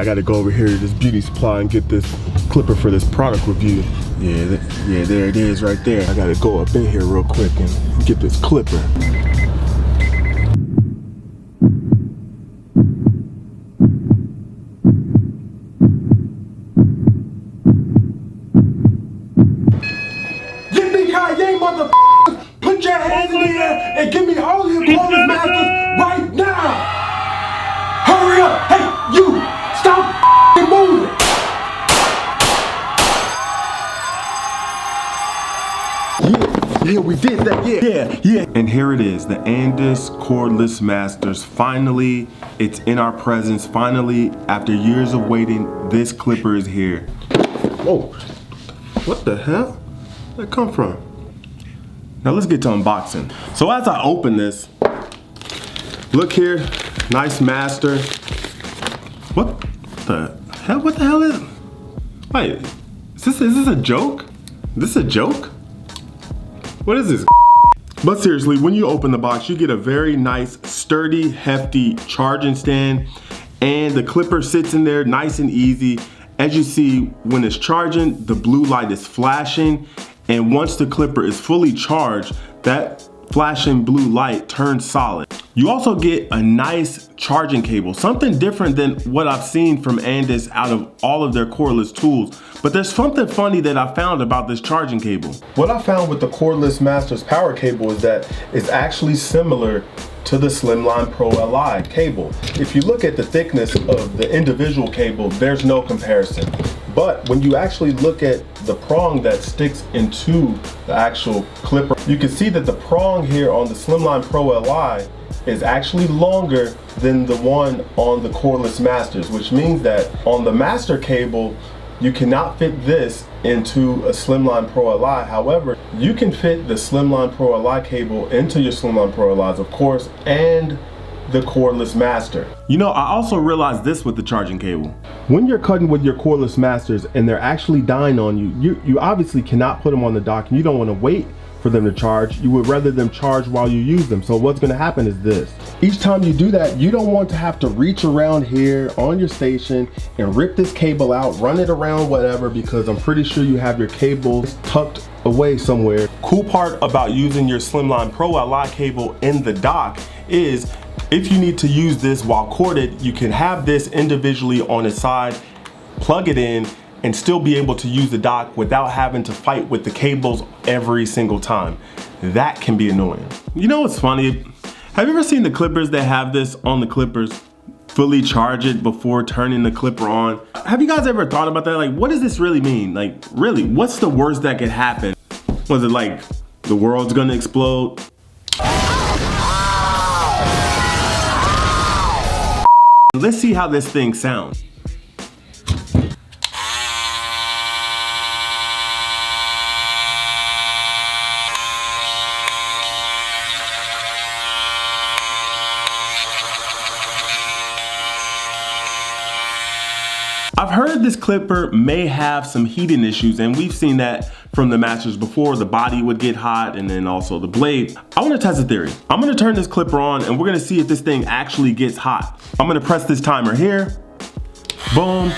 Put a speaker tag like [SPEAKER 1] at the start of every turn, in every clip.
[SPEAKER 1] I gotta go over here to this beauty supply and get this clipper for this product review. Yeah, there it is right there. I gotta go up in here real quick and get this clipper. Yippee-ki-yay, motherfuckers! Put your hands in the air and give me all your cordless masters right now! Hurry up! Hey, you! Stop moving! Yeah, we did that, yeah. And here it is, the Andis Cordless Masters. Finally, it's in our presence. Finally, after years of waiting, this clipper is here. Oh, what the hell? Where'd that come from? Now let's get to unboxing. So as I open this, look here, nice master. What the hell? What the hell is? Wait, is this a joke? Is this a joke? What is this? But seriously, when you open the box, you get a very nice, sturdy, hefty charging stand, and the clipper sits in there nice and easy. As you see, when it's charging, the blue light is flashing, and once the clipper is fully charged, that flashing blue light turns solid. You also get a nice charging cable, something different than what I've seen from Andis out of all of their cordless tools. But there's something funny that I found about this charging cable. What I found with the Cordless Masters power cable is that it's actually similar to the Slimline Pro Li cable. If you look at the thickness of the individual cable, there's no comparison. But when you actually look at the prong that sticks into the actual clipper, you can see that the prong here on the Slimline Pro Li is actually longer than the one on the Cordless Masters, which means that on the master cable, you cannot fit this into a Slimline Pro Li. However, you can fit the Slimline Pro Li cable into your Slimline Pro Li's, of course, and the Cordless Master. You know, I also realized this with the charging cable. When you're cutting with your Cordless Masters and they're actually dying on you obviously cannot put them on the dock, and you don't want to wait for them to charge. You would rather them charge while you use them. So what's going to happen is this. Each time you do that, you don't want to have to reach around here on your station and rip this cable out, run it around, whatever, because I'm pretty sure you have your cables tucked away somewhere. Cool part about using your Slimline Pro Li cable in the dock is if you need to use this while corded, you can have this individually on its side, plug it in, and still be able to use the dock without having to fight with the cables every single time. That can be annoying. You know what's funny? Have you ever seen the clippers that have this on the clippers? Fully charge it before turning the clipper on. Have you guys ever thought about that? Like, what does this really mean? Like, really, what's the worst that could happen? Was it like the world's gonna explode? Let's see how this thing sounds. I've heard this clipper may have some heating issues, and we've seen that from the Masters before. The body would get hot, and then also the blade. I want to test a theory. I'm going to turn this clipper on, and we're going to see if this thing actually gets hot. I'm going to press this timer here. Boom.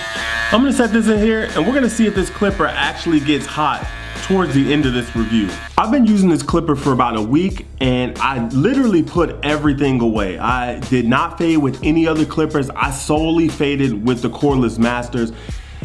[SPEAKER 1] I'm going to set this in here, and we're going to see if this clipper actually gets hot towards the end of this review. I've been using this clipper for about a week, and I literally put everything away. I did not fade with any other clippers. I solely faded with the Cordless Masters.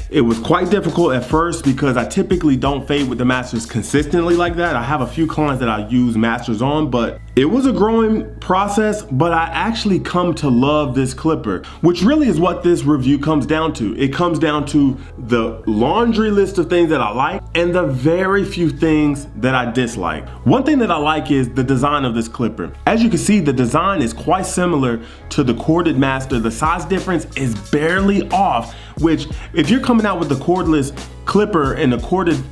[SPEAKER 1] It was quite difficult at first because I typically don't fade with the Masters consistently like that. I have a few clients that I use Masters on, but it was a growing process, but I actually come to love this clipper, which really is what this review comes down to. It comes down to the laundry list of things that I like and the very few things that I dislike. One thing that I like is the design of this clipper. As you can see, the design is quite similar to the corded Master. The size difference is barely off, which if you're coming out with the cordless clipper and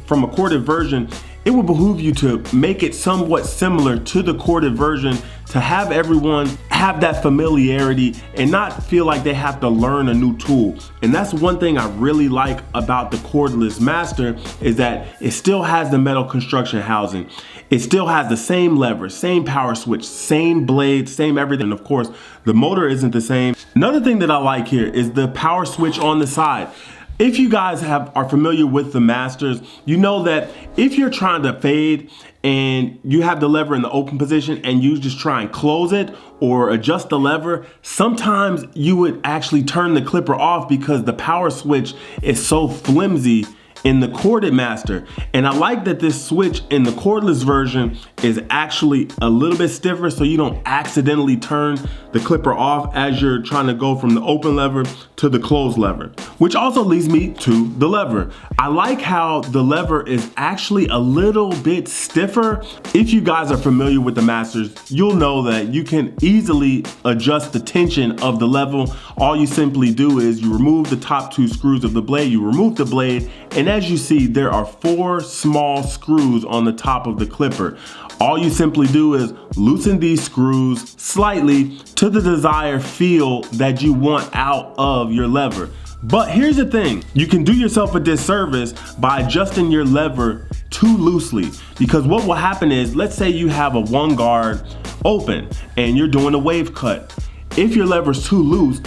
[SPEAKER 1] from a corded version, it would behoove you to make it somewhat similar to the corded version, to have everyone have that familiarity and not feel like they have to learn a new tool. And that's one thing I really like about the cordless master, is that it still has the metal construction housing. It still has the same lever, same power switch, same blade, same everything. Of course, the motor isn't the same. Another thing that I like here is the power switch on the side. If you guys are familiar with the Masters, you know that if you're trying to fade and you have the lever in the open position and you just try and close it or adjust the lever, sometimes you would actually turn the clipper off because the power switch is so flimsy in the corded master. And I like that this switch in the cordless version is actually a little bit stiffer, so you don't accidentally turn the clipper off as you're trying to go from the open lever to the closed lever. Which also leads me to the lever. I like how the lever is actually a little bit stiffer. If you guys are familiar with the Masters, you'll know that you can easily adjust the tension of the lever. All you simply do is you remove the top 2 screws of the blade, you remove the blade, and as you see, there are 4 small screws on the top of the clipper. All you simply do is loosen these screws slightly to the desired feel that you want out of your lever. But here's the thing, you can do yourself a disservice by adjusting your lever too loosely, because what will happen is, let's say you have a 1 guard open and you're doing a wave cut. If your lever's too loose,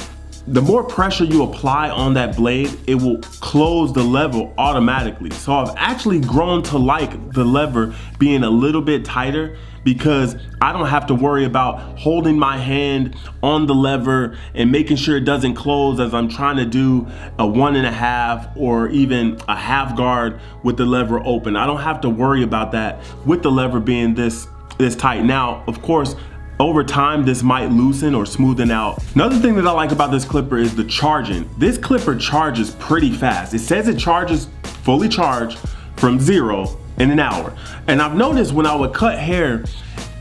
[SPEAKER 1] the more pressure you apply on that blade, it will close the lever automatically. So I've actually grown to like the lever being a little bit tighter, because I don't have to worry about holding my hand on the lever and making sure it doesn't close as I'm trying to do a 1.5 or even a half guard with the lever open. I don't have to worry about that with the lever being this tight. Now, of course, over time, this might loosen or smoothen out. Another thing that I like about this clipper is the charging. This clipper charges pretty fast. It says it charges fully charged from 0 in an hour. And I've noticed when I would cut hair,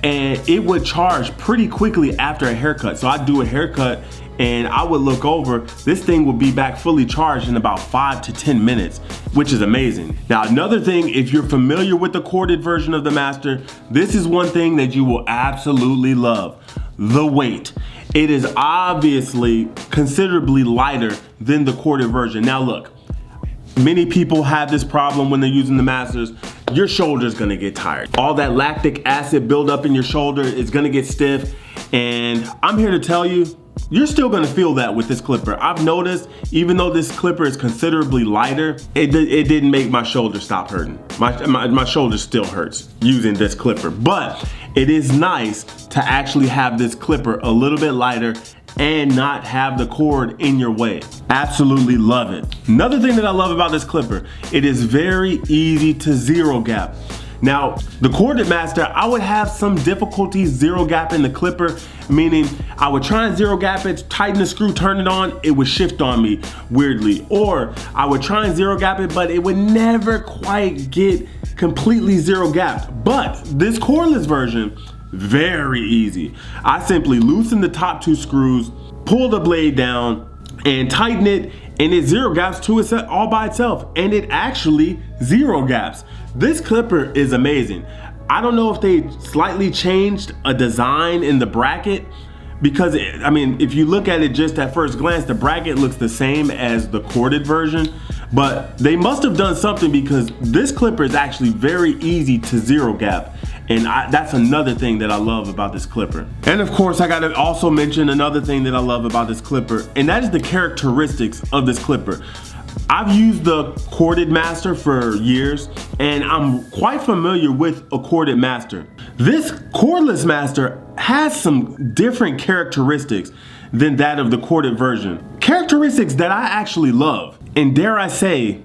[SPEAKER 1] and it would charge pretty quickly after a haircut. So I'd do a haircut and I would look over, this thing would be back fully charged in about 5 to 10 minutes, which is amazing. Now, another thing, if you're familiar with the corded version of the Master, this is one thing that you will absolutely love: the weight. It is obviously considerably lighter than the corded version. Now look, many people have this problem when they're using the Masters. Your shoulder's gonna get tired. All that lactic acid buildup in your shoulder is gonna get stiff, and I'm here to tell you, you're still gonna feel that with this clipper. I've noticed, even though this clipper is considerably lighter, it didn't make my shoulder stop hurting. My shoulder still hurts using this clipper, but it is nice to actually have this clipper a little bit lighter and not have the cord in your way. Absolutely love it. Another thing that I love about this clipper, it is very easy to zero gap. Now, the corded Master, I would have some difficulty zero gapping the clipper, meaning I would try and zero gap it, tighten the screw, turn it on, it would shift on me weirdly. Or I would try and zero gap it, but it would never quite get completely zero gapped. But this cordless version, very easy. I simply loosen the top 2 screws, pull the blade down, and tighten it, and it zero gaps to itself all by itself, and it actually zero gaps. This clipper is amazing. I don't know if they slightly changed a design in the bracket, because if you look at it just at first glance, the bracket looks the same as the corded version, but they must have done something, because this clipper is actually very easy to zero gap. And that's another thing that I love about this clipper. And of course, I gotta also mention another thing that I love about this clipper, and that is the characteristics of this clipper. I've used the corded Master for years, and I'm quite familiar with a corded Master. This cordless Master has some different characteristics than that of the corded version. Characteristics that I actually love. And dare I say,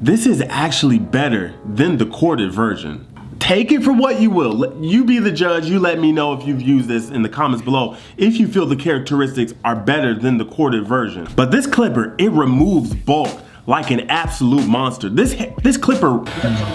[SPEAKER 1] this is actually better than the corded version. Take it for what you will. You be the judge. You let me know if you've used this in the comments below, if you feel the characteristics are better than the corded version. But this clipper, it removes bulk like an absolute monster. This clipper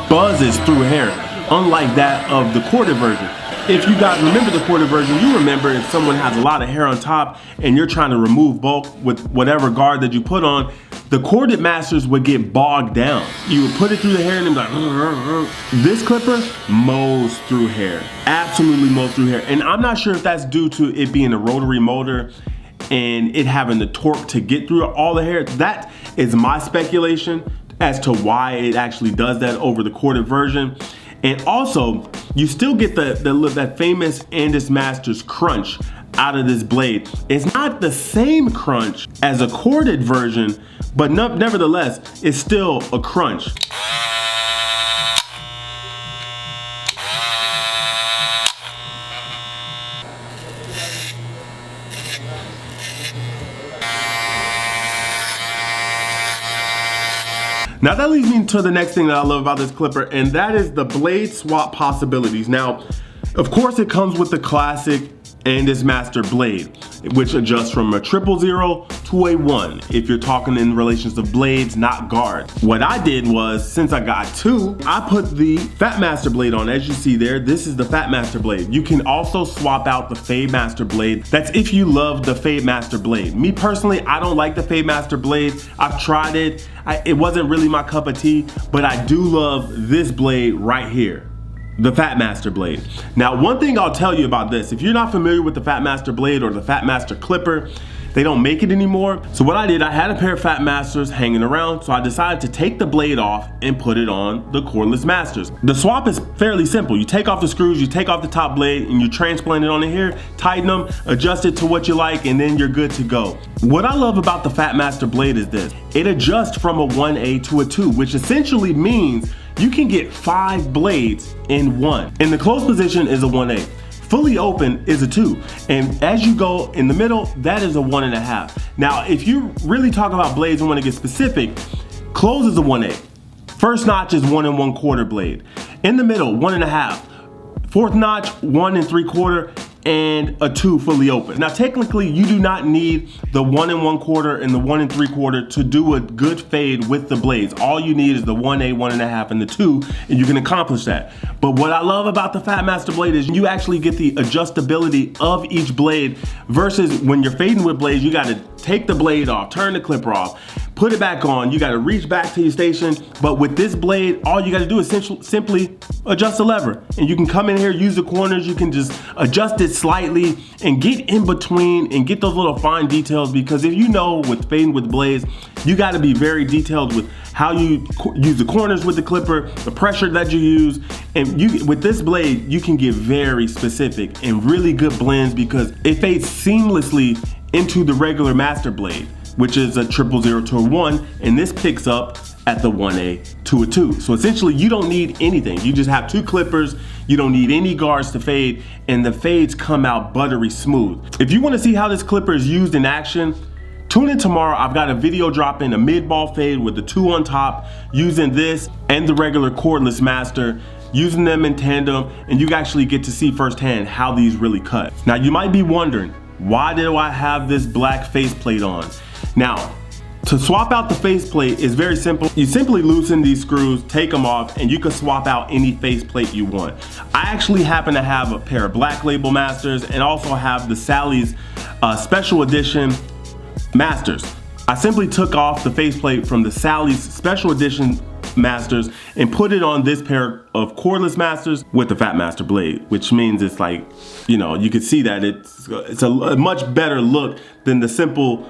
[SPEAKER 1] buzzes through hair, unlike that of the corded version. If you guys remember the corded version, you remember if someone has a lot of hair on top and you're trying to remove bulk with whatever guard that you put on, the corded masters would get bogged down. You would put it through the hair and then be like, this clipper mows through hair, absolutely mows through hair. And I'm not sure if that's due to it being a rotary motor and it having the torque to get through all the hair. That is my speculation as to why it actually does that over the corded version. And also, you still get that famous Andis Masters crunch out of this blade. It's not the same crunch as a corded version, but nevertheless, it's still a crunch. Now that leads me to the next thing that I love about this clipper, and that is the blade swap possibilities. Now, of course it comes with the classic Andis Master blade, which adjusts from a 000 to a 1 if you're talking in relations of blades, not guards. What I did was, since I got two, I put the Fat Master blade on. As you see there, this is the Fat Master blade. You can also swap out the Fade Master blade. That's if you love the Fade Master blade. Me personally, I don't like the Fade Master blade. I've tried it. It wasn't really my cup of tea, but I do love this blade right here, the Fat Master blade. Now, one thing I'll tell you about this, if you're not familiar with the Fat Master blade or the Fat Master clipper, they don't make it anymore. So what I did, I had a pair of Fat Masters hanging around, so I decided to take the blade off and put it on the cordless Masters. The swap is fairly simple. You take off the screws, you take off the top blade, and you transplant it on the hair, tighten them, adjust it to what you like, and then you're good to go. What I love about the Fat Master blade is this. It adjusts from a 1A to a 2, which essentially means you can get 5 blades in one. In the closed position is a 1A. Fully open is a 2. And as you go in the middle, that is a 1.5. Now, if you really talk about blades and want to get specific, closed is a 1A. First notch is 1 1/4 blade. In the middle, 1.5. Fourth notch, 1 3/4, and a 2 fully open. Now, technically, you do not need the 1 1/4 and the 1 3/4 to do a good fade with the blades. All you need is the 1A, 1.5, and the 2, and you can accomplish that. But what I love about the Fat Master blade is you actually get the adjustability of each blade versus when you're fading with blades, you gotta take the blade off, turn the clipper off, put it back on, you gotta reach back to your station. But with this blade, all you gotta do is simply adjust the lever. And you can come in here, use the corners, you can just adjust it slightly and get in between and get those little fine details, because if you know with fading with blades, you gotta be very detailed with how you use the corners with the clipper, the pressure that you use. And with this blade, you can get very specific and really good blends because it fades seamlessly into the regular master blade, which is a 000 to a 1, and this picks up at the 1A to a 2. So essentially you don't need anything. You just have 2 clippers, you don't need any guards to fade, and the fades come out buttery smooth. If you wanna see how this clipper is used in action, tune in tomorrow. I've got a video dropping, a mid-ball fade with the 2 on top, using this and the regular cordless master, using them in tandem, and you actually get to see firsthand how these really cut. Now you might be wondering, why do I have this black faceplate on? Now, to swap out the faceplate is very simple. You simply loosen these screws, take them off, and you can swap out any faceplate you want. I actually happen to have a pair of Black Label Masters and also have the Sally's Special Edition Masters. I simply took off the faceplate from the Sally's Special Edition Masters and put it on this pair of cordless Masters with the Fat Master blade, which means it's like, you know, you can see that it's a much better look than the simple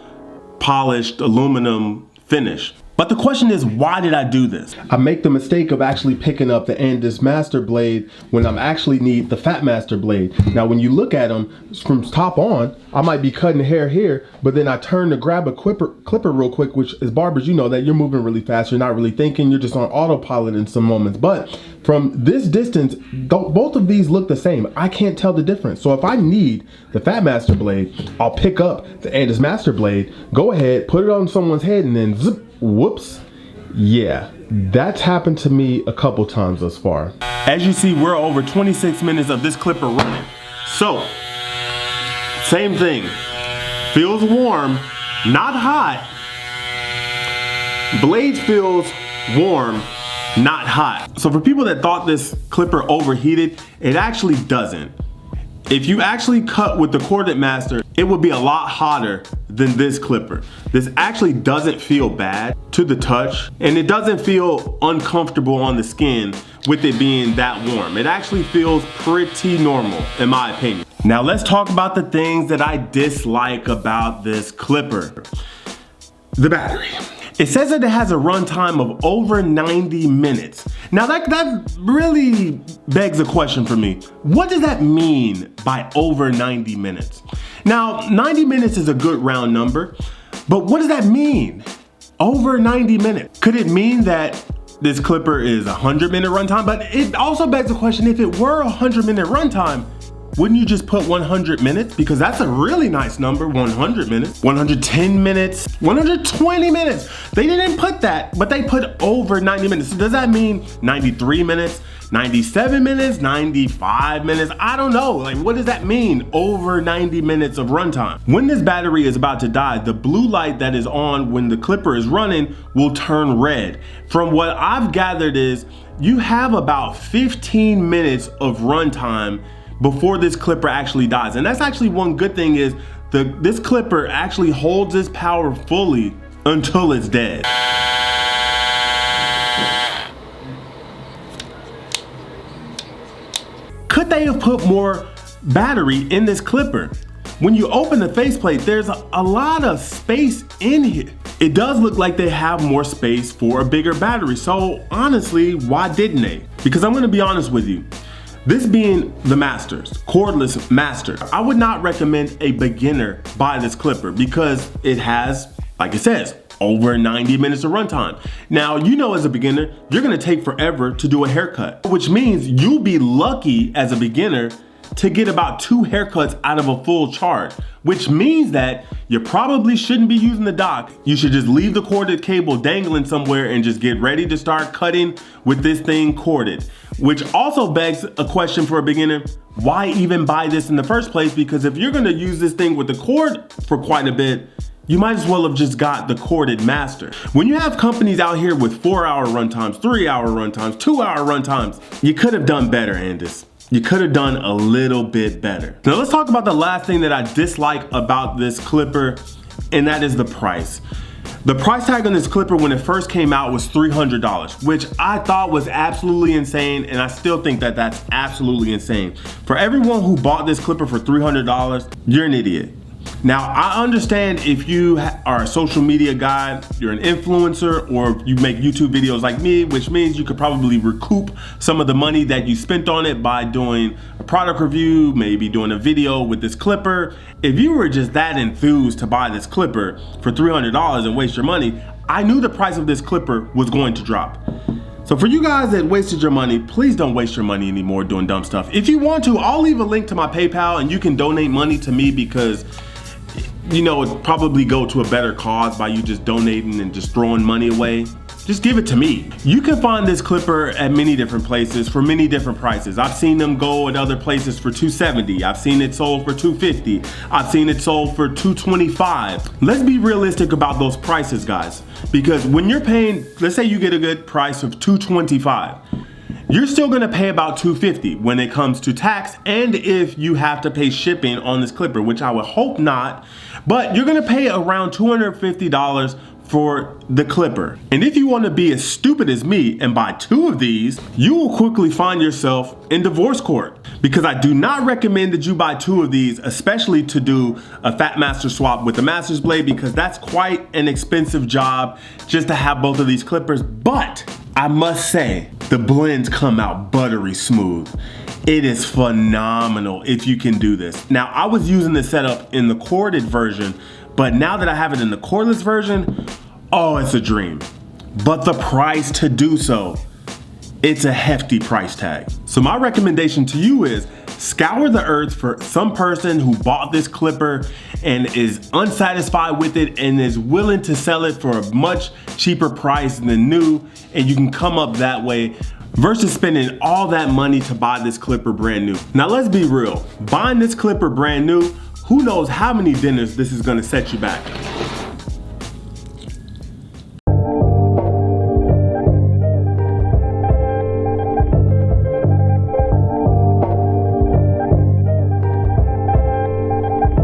[SPEAKER 1] polished aluminum finish. But the question is, why did I do this? I make the mistake of actually picking up the Andis Master blade when I actually need the Fat Master blade. Now, when you look at them from top on, I might be cutting hair here, but then I turn to grab a clipper real quick, which as barbers, you know that you're moving really fast. You're not really thinking, you're just on autopilot in some moments. But from this distance, both of these look the same. I can't tell the difference. So if I need the Fat Master blade, I'll pick up the Andis Master blade, go ahead, put it on someone's head, and then zip. Whoops. Yeah, that's happened to me a couple times thus far. As you see, we're over 26 minutes of this clipper running. So, same thing. Feels warm, not hot. Blade feels warm, not hot. So for people that thought this clipper overheated, it actually doesn't. If you actually cut with the corded master, it would be a lot hotter than this clipper. This actually doesn't feel bad to the touch, and it doesn't feel uncomfortable on the skin with it being that warm. It actually feels pretty normal, in my opinion. Now let's talk about the things that I dislike about this clipper. The battery. It says that it has a runtime of over 90 minutes. Now that really begs a question for me. What does that mean by over 90 minutes? Now, 90 minutes is a good round number, but what does that mean? Over 90 minutes. Could it mean that this clipper is a 100-minute runtime? But it also begs the question, if it were a 100-minute runtime, wouldn't you just put 100 minutes? Because that's a really nice number, 100 minutes. 110 minutes, 120 minutes. They didn't put that, but they put over 90 minutes. So does that mean 93 minutes, 97 minutes, 95 minutes? I don't know. Like, what does that mean, over 90 minutes of runtime? When this battery is about to die, the blue light that is on when the clipper is running will turn red. From what I've gathered is, you have about 15 minutes of runtime before this clipper actually dies. And that's actually one good thing is this clipper actually holds its power fully until it's dead. Could they have put more battery in this clipper? When you open the faceplate, there's a lot of space in here. It does look like they have more space for a bigger battery. So honestly, why didn't they? Because I'm gonna be honest with you. This being the Masters, cordless Master, I would not recommend a beginner buy this clipper because it has, like it says, over 90 minutes of runtime. Now, you know, as a beginner, you're gonna take forever to do a haircut, which means you'll be lucky as a beginner to get about 2 haircuts out of a full charge, which means that you probably shouldn't be using the dock. You should just leave the corded cable dangling somewhere and just get ready to start cutting with this thing corded. Which also begs a question for a beginner, why even buy this in the first place? Because if you're gonna use this thing with the cord for quite a bit, you might as well have just got the corded master. When you have companies out here with 4-hour runtimes, 3-hour runtimes, 2-hour runtimes, you could have done better, Andis. You could have done a little bit better. Now let's talk about the last thing that I dislike about this clipper, and that is the price. The price tag on this clipper when it first came out was $300, which I thought was absolutely insane, and I still think that that's absolutely insane. For everyone who bought this clipper for $300, you're an idiot. Now, I understand if you are a social media guy, you're an influencer, or you make YouTube videos like me, which means you could probably recoup some of the money that you spent on it by doing a product review, maybe doing a video with this clipper. If you were just that enthused to buy this clipper for $300 and waste your money, I knew the price of this clipper was going to drop. So for you guys that wasted your money, please don't waste your money anymore doing dumb stuff. If you want to, I'll leave a link to my PayPal and you can donate money to me because, you know, it'd probably go to a better cause by you just donating and just throwing money away. Just give it to me. You can find this clipper at many different places for many different prices. I've seen them go at other places for $270. I've seen it sold for $250. I've seen it sold for $225. Let's be realistic about those prices, guys. Because when you're paying, let's say you get a good price of $225. You're still gonna pay about $250 when it comes to tax and if you have to pay shipping on this clipper, which I would hope not, but you're gonna pay around $250 for the clipper. And if you wanna be as stupid as me and buy 2 of these, you will quickly find yourself in divorce court. Because I do not recommend that you buy 2 of these, especially to do a Fat Master swap with the Master's blade, because that's quite an expensive job just to have both of these clippers. But I must say, the blends come out buttery smooth. It is phenomenal if you can do this. Now, I was using this setup in the corded version, but now that I have it in the cordless version, oh, it's a dream. But the price to do so, it's a hefty price tag. So my recommendation to you is scour the earth for some person who bought this clipper and is unsatisfied with it and is willing to sell it for a much cheaper price than new, and you can come up that way versus spending all that money to buy this clipper brand new. Now let's be real, buying this clipper brand new, who knows how many dinners this is gonna set you back.